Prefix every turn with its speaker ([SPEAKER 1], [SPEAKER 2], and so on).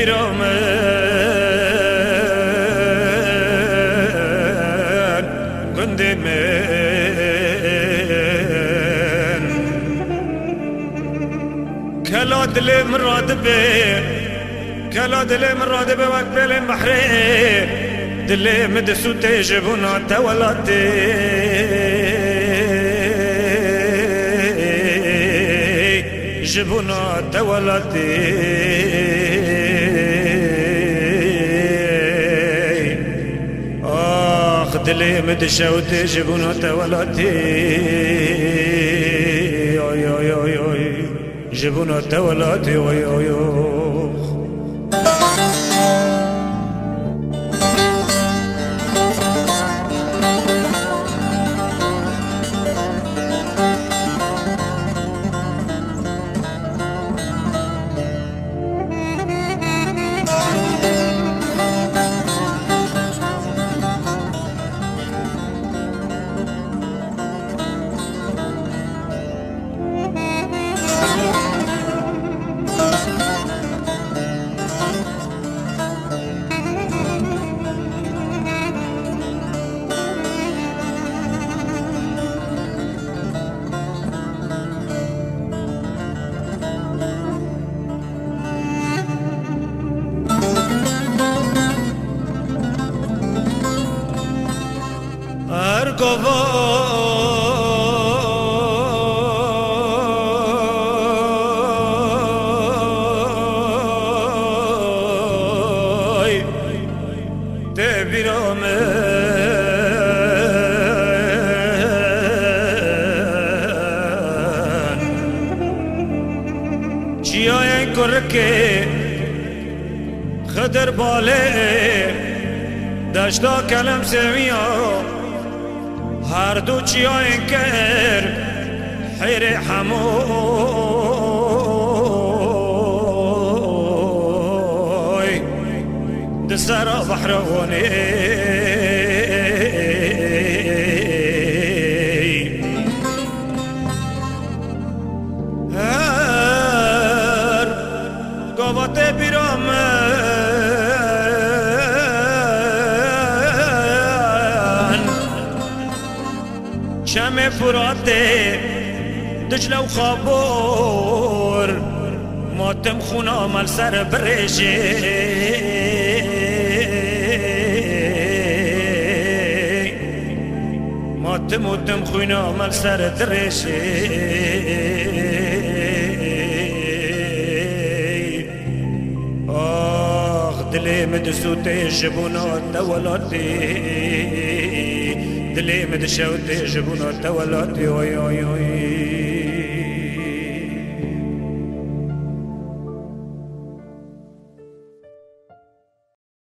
[SPEAKER 1] بیرامن گنده من کلا دل مراد به کلا دل مراد به وقت بلن بحره دل مدسو تجبونا تولاتي جبونا تولاتي آخ دلي مدشوت جبونا تولاتي اوي اوي اوي اوي جبونا تولاتي اوي اوي اوي ارگوای ده بیرامن چیای کرکه خدر باله داشتا کلم سویا هر دو چیای کر حیر حموی دسر بحرونی هر گوات بیرامن شم فراته دجله و خابور ماتم خونا مال سر برشه ماتم خونا مال سر درشه آخ دلی مدسوت جبونا دولاتی دلی مدشوت جبونا تولاتي اوي اوي اوي